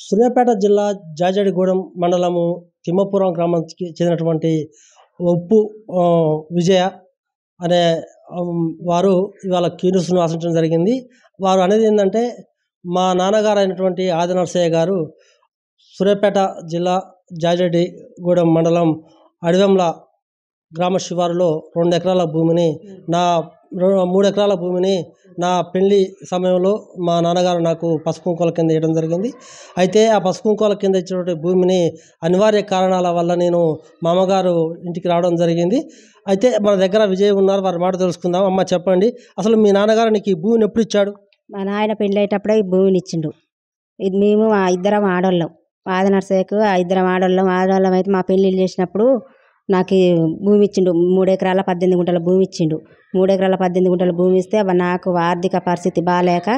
సూర్యాపేట జిల్లా జాజడిగూడెం మండలము తిమ్మపురం గ్రామానికి చెందినటువంటి ఉప్పు విజయ అనే వారు ఇవాళ క్యూన్యూస్ను ఆశించడం జరిగింది. వారు అనేది ఏంటంటే, మా నాన్నగారు అయినటువంటి ఆది నరసయ్య గారు సూర్యాపేట జిల్లా జాజడిగూడెం మండలం అడివెంల గ్రామ శివారులో 2 ఎకరాల భూమిని 3 ఎకరాల భూమిని నా పెళ్లి సమయంలో మా నాన్నగారు నాకు పసుపు కుంకాల కింద ఇవ్వడం జరిగింది. అయితే ఆ పసుపు కుంకాల కింద ఇచ్చినటువంటి భూమిని అనివార్య కారణాల వల్ల నేను మా అమ్మగారు ఇంటికి రావడం జరిగింది. అయితే మన దగ్గర విజయ్ ఉన్నారు, వారి మాట తెలుసుకుందాం. అమ్మ చెప్పండి, అసలు మీ నాన్నగారు నీకు ఈ భూమిని ఎప్పుడు ఇచ్చాడు? మా నాయన పెళ్ళేటప్పుడే ఈ భూమిని ఇచ్చిండు. ఇది మేము ఇద్దరం ఆడోళ్ళం, ఆది నరసయ్యకు ఇద్దరం ఆడోళ్ళం అయితే మా పెళ్ళిళ్ళు చేసినప్పుడు నాకు భూమి ఇచ్చిండు. 3 ఎకరాల 18 గుంటల భూమి ఇచ్చిండు. 3 ఎకరాల 18 గుంటల భూమి ఇస్తే నాకు ఆర్థిక పరిస్థితి బాగాలేక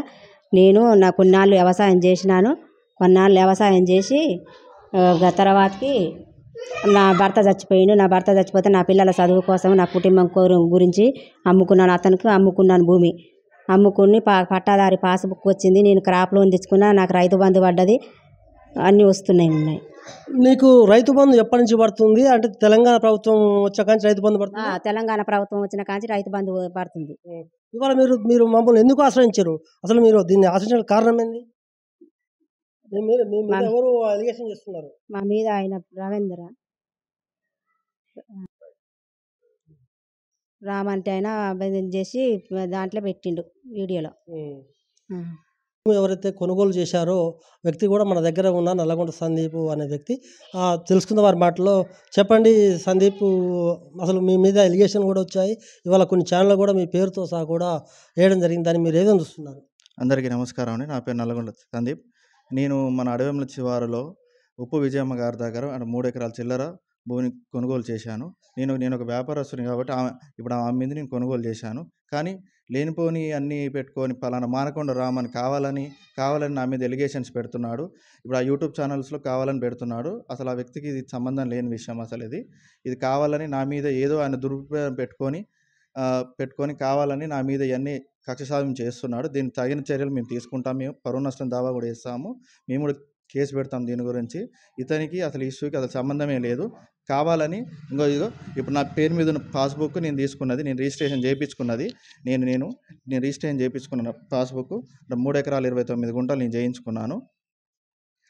నేను కొన్నాళ్ళు వ్యవసాయం చేసినాను. కొన్నాళ్ళు వ్యవసాయం చేసి తర్వాతకి నా భర్త చచ్చిపోతే నా పిల్లల చదువు కోసం నా కుటుంబం గురించి అమ్ముకున్నాను భూమి. అమ్ముకుని పట్టాదారి పాస్బుక్ వచ్చింది. నేను క్రాప్ లోన్ తెచ్చుకున్నా, నాకు రైతు బంధు పడ్డది, అన్నీ ఉన్నాయి. నీకు రైతు బంధు ఎప్పటి నుంచి పడుతుంది? అంటే తెలంగాణ ప్రభుత్వం వచ్చాక రైతు బంధు పడుతుంది? తెలంగాణ ప్రభుత్వం వచ్చిన కాంచి రైతు బంధు పడుతుంది. ఇవాళ మీరు మమ్మల్ని ఎందుకు ఆశ్రయించారు? అసలు మీరు దీన్ని ఆశ్రయించడానికి కారణం ఏంది? ఎవరు అలిగేషన్ చేస్తున్నారు మా మీద? ఆయన రవీంద్ర రామ్ అంటే ఆయన చేసి దాంట్లో పెట్టిండు వీడియోలో. ఎవరైతే కొనుగోలు చేశారో వ్యక్తి కూడా మన దగ్గర ఉన్న నల్లగొండ సందీప్ అనే వ్యక్తి. తెలుసుకున్న వారి మాటలో చెప్పండి సందీప్, అసలు మీ మీద ఎలిగేషన్ కూడా వచ్చాయి, ఇవాళ కొన్ని ఛానళ్ళు కూడా మీ పేరుతో సహా కూడా వేయడం జరిగింది, దాన్ని మీరు ఏదైనా చూస్తున్నారు? అందరికీ నమస్కారం అండి. నా పేరు నల్లగొండ సందీప్. నేను మన అడవెంల శివారులో ఉప్పు విజయమ్మ గారి దగ్గర 3 ఎకరాల చిల్లర భూమిని కొనుగోలు చేశాను. నేను ఒక వ్యాపారస్తుని కాబట్టి ఇప్పుడు ఆమె మీద నేను కొనుగోలు చేశాను. కానీ లేనిపోని అన్నీ పెట్టుకొని పలానా మానకొండ రామని కావాలని నా మీద ఎలిగేషన్స్ పెడుతున్నాడు. ఇప్పుడు ఆ యూట్యూబ్ ఛానల్స్లో కావాలని పెడుతున్నాడు. అసలు ఆ వ్యక్తికి ఇది సంబంధం లేని విషయం. అసలు ఇది కావాలని నా మీద ఏదో ఆయన దురుపయోగం పెట్టుకొని కావాలని నా మీద ఇవన్నీ కక్ష సాధన చేస్తున్నాడు. దీనికి తగిన చర్యలు మేము తీసుకుంటాం. మేము పరువు నష్టం దావా కూడా వేస్తాము. మేము కూడా కేసు పెడతాం దీని గురించి. ఇతనికి అసలు ఇష్యూకి అసలు సంబంధమే లేదు. కావాలని ఇదిగో ఇప్పుడు నా పేరు మీద ఉన్న పాస్బుక్ నేను తీసుకున్నది, నేను రిజిస్ట్రేషన్ చేయించుకున్నది, నేను రిజిస్ట్రేషన్ చేయించుకున్న పాస్బుక్ 3 ఎకరాల 29 గుంటలు నేను చేయించుకున్నాను.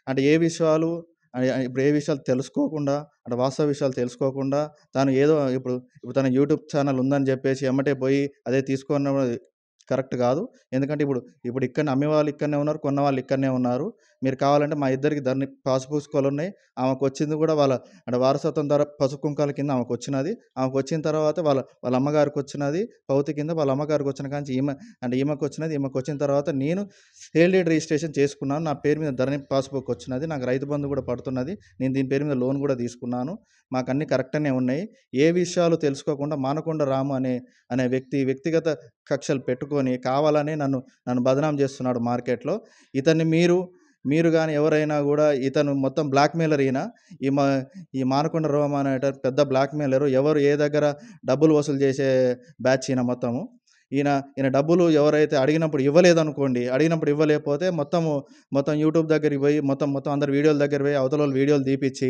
అంటే ఏ విషయాలు తెలుసుకోకుండా, అంటే వాస్తవ విషయాలు తెలుసుకోకుండా తాను ఏదో ఇప్పుడు తన యూట్యూబ్ ఛానల్ ఉందని చెప్పేసి ఎమ్మటే పోయి అదే తీసుకున్న కరెక్ట్ కాదు. ఎందుకంటే ఇప్పుడు ఇక్కడ అమ్మేవాళ్ళు ఇక్కడనే ఉన్నారు, కొన్న వాళ్ళు ఇక్కడనే ఉన్నారు. మీరు కావాలంటే మా ఇద్దరికి దాన్ని పాసుపుస్తకాలు ఉన్నాయి. ఆమెకు వచ్చింది కూడా అంటే వారసత్వం ద్వారా పసుపు కుంకాల కింద ఆమెకు వచ్చినది. ఆమెకు వచ్చిన తర్వాత వాళ్ళ అమ్మగారికి వచ్చినది, పౌతి కింద వాళ్ళ అమ్మగారికి వచ్చిన కానీ ఈమెకు వచ్చినది. ఈమెకు వచ్చిన తర్వాత నేను సేల్ డీడ్ రిజిస్ట్రేషన్ చేసుకున్నాను. నా పేరు మీద ధరణి పాస్బుక్ వచ్చినది. నాకు రైతు బంధు కూడా పడుతున్నది. నేను దీని పేరు మీద లోన్ కూడా తీసుకున్నాను. మాకు అన్నీ కరెక్ట్గానే ఉన్నాయి. ఏ విషయాలు తెలుసుకోకుండా మానకొండ రాము అనే వ్యక్తిగత కక్షలు పెట్టుకొని కావాలని నన్ను బదనాం చేస్తున్నాడు మార్కెట్లో. ఇతన్ని మీరు కానీ ఎవరైనా కూడా ఇతను మొత్తం బ్లాక్మెయిలర్. ఈ మానకొండ రాము అనే పెద్ద బ్లాక్మెయిలరు. ఎవరు ఏ దగ్గర డబ్బులు వసూలు చేసే బ్యాచ్ మొత్తము. ఈయన డబ్బులు ఎవరైతే అడిగినప్పుడు ఇవ్వలేదనుకోండి, అడిగినప్పుడు ఇవ్వలేకపోతే మొత్తం యూట్యూబ్ దగ్గరికి పోయి మొత్తం అందరు వీడియోల దగ్గర పోయి అవతల వీడియోలు తీపిచ్చి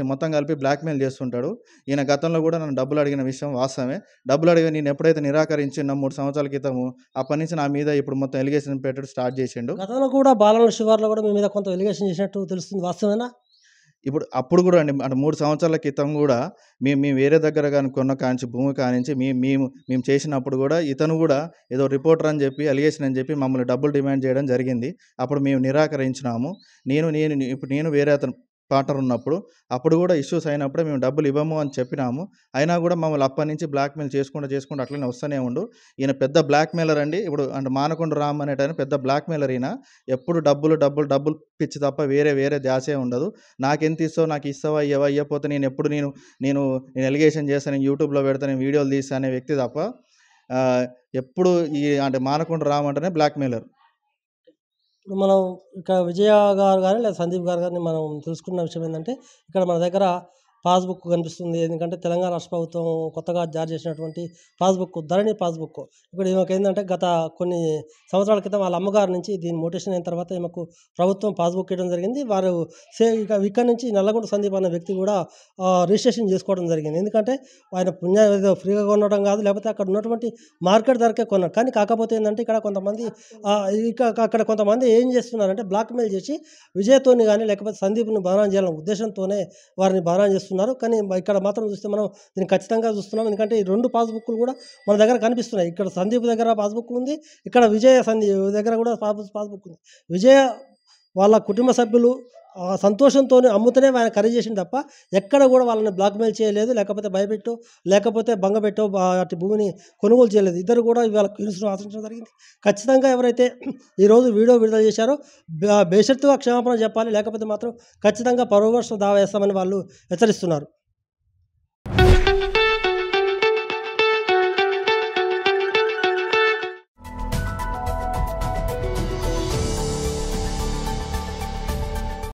మొత్తం కలిపి బ్లాక్మెయిల్ చేస్తుంటాడు. ఈయన గతంలో కూడా నన్ను డబ్బులు అడిగిన విషయం వాస్తవమే. డబ్బులు అడిగి నేను ఎప్పుడైతే నిరాకరించినా 3 సంవత్సరాల క్రితము, అప్పటి నుంచి నా మీద ఇప్పుడు మొత్తం ఎలిగేషన్ పెట్టడం స్టార్ట్ చేసిండు. గతంలో కూడా బాలన శివార్లో కూడా మీ మీద కొంత ఎలిగేషన్ చేసినట్టు తెలుస్తుంది, వాస్తవేనా? అప్పుడు కూడా అండి, అంటే 3 సంవత్సరాల క్రితం కూడా మేము వేరే దగ్గర కానీ కొన్న కానించి భూమి కానించి మేము చేసినప్పుడు కూడా ఇతను కూడా ఏదో రిపోర్టర్ అని చెప్పి ఎలిగేషన్ అని చెప్పి మమ్మల్ని డబ్బులు డిమాండ్ చేయడం జరిగింది. అప్పుడు మేము నిరాకరించినాము. నేను వేరే అతను పార్ట్నర్ ఉన్నప్పుడు అప్పుడు కూడా ఇష్యూస్ అయినప్పుడే మేము డబ్బులు ఇవ్వము అని చెప్పినాము. అయినా కూడా మమ్మల్ని అప్పటి నుంచి బ్లాక్మెయిల్ చేసుకుంటూ అట్లనే వస్తూనే ఉండు. ఈయన పెద్ద బ్లాక్మెయిలర్ అండి. ఇప్పుడు అంటే మానకొండ రామ్ అనేటైనా పెద్ద బ్లాక్మెయిలర్. ఈయన ఎప్పుడు డబ్బులు పిచ్చి తప్ప వేరే ధ్యాసే ఉండదు. నాకెంత ఇస్తావు, నాకు ఇస్తావా, ఇవ్వకపోతే నేను ఎలిగేషన్ చేస్తాను, నేను యూట్యూబ్లో పెడతాను, నేను వీడియోలు తీస్తాను అనే వ్యక్తి తప్ప ఎప్పుడు అంటే మానకొండ రామ్ అంటేనే బ్లాక్మెయిలర్. ఇప్పుడు మనం ఇక్కడ విజయ గారు కానీ లేదా సందీప్ గారు కానీ మనం తెలుసుకున్న విషయం ఏంటంటే, ఇక్కడ మన దగ్గర పాస్బుక్ కనిపిస్తుంది. ఎందుకంటే తెలంగాణ రాష్ట్ర ప్రభుత్వం కొత్తగా జారీ చేసినటువంటి పాస్బుక్, ధరణి పాస్బుక్. ఇప్పుడు ఈమెకేందంటే గత కొన్ని సంవత్సరాల క్రితం వాళ్ళ అమ్మగారి నుంచి దీని మోటివేషన్ అయిన తర్వాత ఈమెకు ప్రభుత్వం పాస్బుక్ ఇవ్వడం జరిగింది. వారు ఇక్కడి నుంచి నల్లగొండ సందీప్ అనే వ్యక్తి కూడా రిజిస్ట్రేషన్ చేసుకోవడం జరిగింది. ఎందుకంటే ఆయన ఏదో ఫ్రీగా కొనడం కాదు, లేకపోతే అక్కడ ఉన్నటువంటి మార్కెట్ ధరకే కొన్నాడు. కానీ కాకపోతే ఏంటంటే ఇక్కడ కొంతమంది అక్కడ కొంతమంది ఏం చేస్తున్నారంటే బ్లాక్మెయిల్ చేసి విజయ్తోని కానీ లేకపోతే సందీప్ని బదనాం చేయాలనే ఉద్దేశంతోనే వారిని బదనాం చేస్తున్నారు. కానీ ఇక్కడ మాత్రం చూస్తే మనం దీన్ని ఖచ్చితంగా చూస్తున్నాం. ఎందుకంటే ఈ 2 పాస్బుక్లు కూడా మన దగ్గర కనిపిస్తున్నాయి. ఇక్కడ సందీప్ దగ్గర పాస్బుక్ ఉంది, ఇక్కడ విజయ్ దగ్గర కూడా పాస్బుక్ ఉంది. విజయ్ వాళ్ళ కుటుంబ సభ్యులు సంతోషంతోనే అమ్ముతూనే ఆయన ఖరీదు చేసింది తప్ప ఎక్కడ కూడా వాళ్ళని బ్లాక్మెయిల్ చేయలేదు, లేకపోతే భయపెట్టో లేకపోతే భంగపెట్టో అటు భూమిని కొనుగోలు చేయలేదు. ఇద్దరు కూడా ఇవాళ క్యూన్స్ను ఆశించడం జరిగింది. ఖచ్చితంగా ఎవరైతే ఈరోజు వీడియో విడుదల చేశారో బేషరతుగా క్షమాపణ చెప్పాలి, లేకపోతే మాత్రం ఖచ్చితంగా పరోక్ష దావా వేస్తామని వాళ్ళు హెచ్చరిస్తున్నారు.